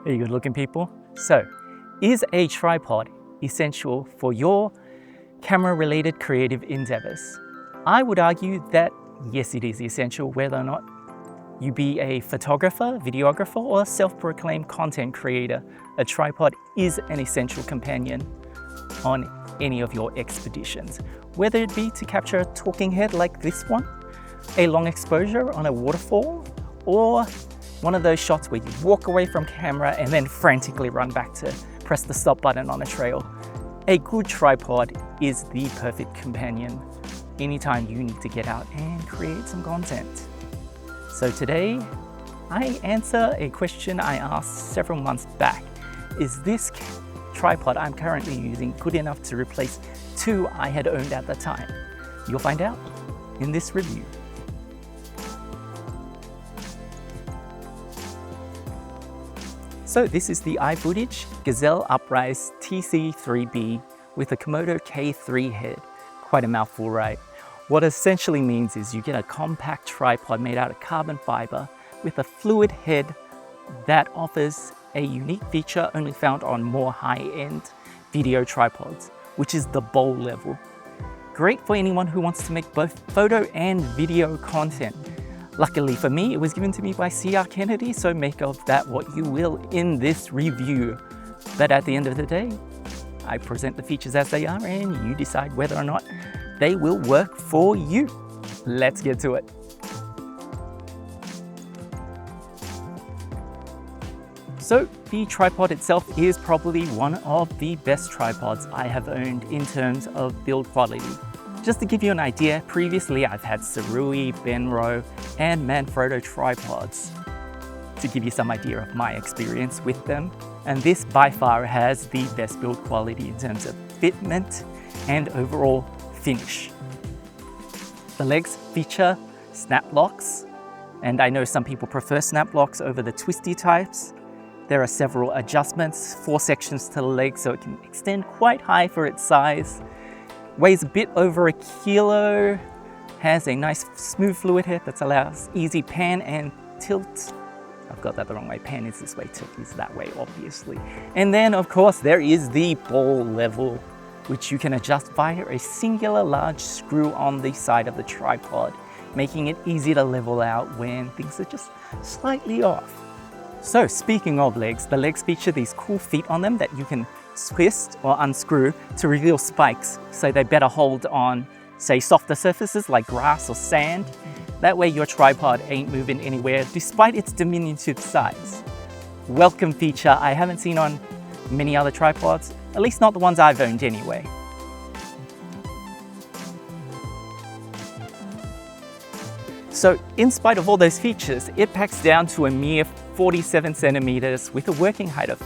Hey, good looking people. So, is a tripod essential for your camera-related creative endeavors? I would argue that yes, it is essential, whether or not you be a photographer, videographer, or a self-proclaimed content creator. A tripod is an essential companion on any of your expeditions, whether it be to capture a talking head like this one, a long exposure on a waterfall, or one of those shots where you walk away from camera and then frantically run back to press the stop button on a trail. A good tripod is the perfect companion anytime you need to get out and create some content. So today, I answer a question I asked several months back. Is this tripod I'm currently using good enough to replace two I had owned at the time? You'll find out in this review. So this is the Ifootage Gazelle TC3B with a Komodo K3 head. Quite a mouthful, right? What it essentially means is you get a compact tripod made out of carbon fiber with a fluid head that offers a unique feature only found on more high-end video tripods, which is the bowl level. Great for anyone who wants to make both photo and video content. Luckily for me, it was given to me by C.R. Kennedy, so make of that what you will in this review. But at the end of the day, I present the features as they are and you decide whether or not they will work for you. Let's get to it. So the tripod itself is probably one of the best tripods I have owned in terms of build quality. Just to give you an idea, previously I've had Sarui, Benro, and Manfrotto tripods to give you some idea of my experience with them. And this by far has the best build quality in terms of fitment and overall finish. The legs feature snap locks, and I know some people prefer snap locks over the twisty types. There are several adjustments, 4 sections to the leg, so it can extend quite high for its size. Weighs a bit over a kilo, has a nice smooth fluid head that allows easy pan and tilt. I've got that the wrong way, pan is this way, tilt is that way, obviously. And then of course there is the ball level, which you can adjust via a singular large screw on the side of the tripod, making it easy to level out when things are just slightly off. So speaking of legs, the legs feature these cool feet on them that you can twist or unscrew to reveal spikes so they better hold on, say, softer surfaces like grass or sand. That way your tripod ain't moving anywhere despite its diminutive size. Welcome feature I haven't seen on many other tripods, at least not the ones I've owned anyway. So in spite of all those features, it packs down to a mere 47 centimeters with a working height of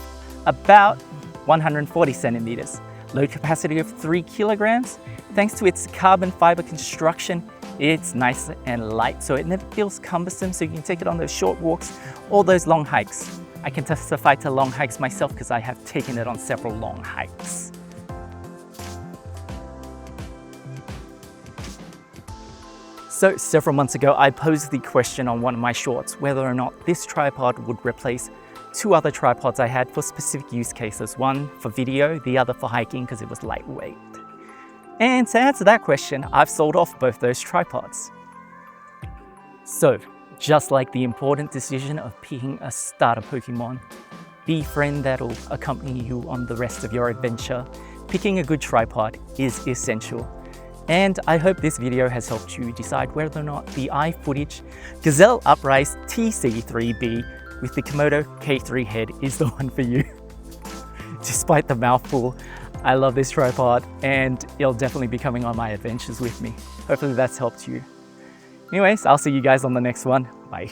about 140 centimeters. Load capacity of 3 kilograms. Thanks to its carbon fiber construction, it's nice and light, so it never feels cumbersome, so you can take it on those short walks or those long hikes. I can testify to long hikes myself because I have taken it on several long hikes. So several months ago, I posed the question on one of my shorts whether or not this tripod would replace 2 other tripods I had for specific use cases. One for video, the other for hiking because it was lightweight. And to answer that question, I've sold off both those tripods. So, just like the important decision of picking a starter Pokemon, the friend that'll accompany you on the rest of your adventure, picking a good tripod is essential. And I hope this video has helped you decide whether or not the Ifootage Gazelle TC3B with the Komodo K3 head is the one for you. Despite the mouthful, I love this tripod and it'll definitely be coming on my adventures with me. Hopefully that's helped you. Anyways, I'll see you guys on the next one. Bye.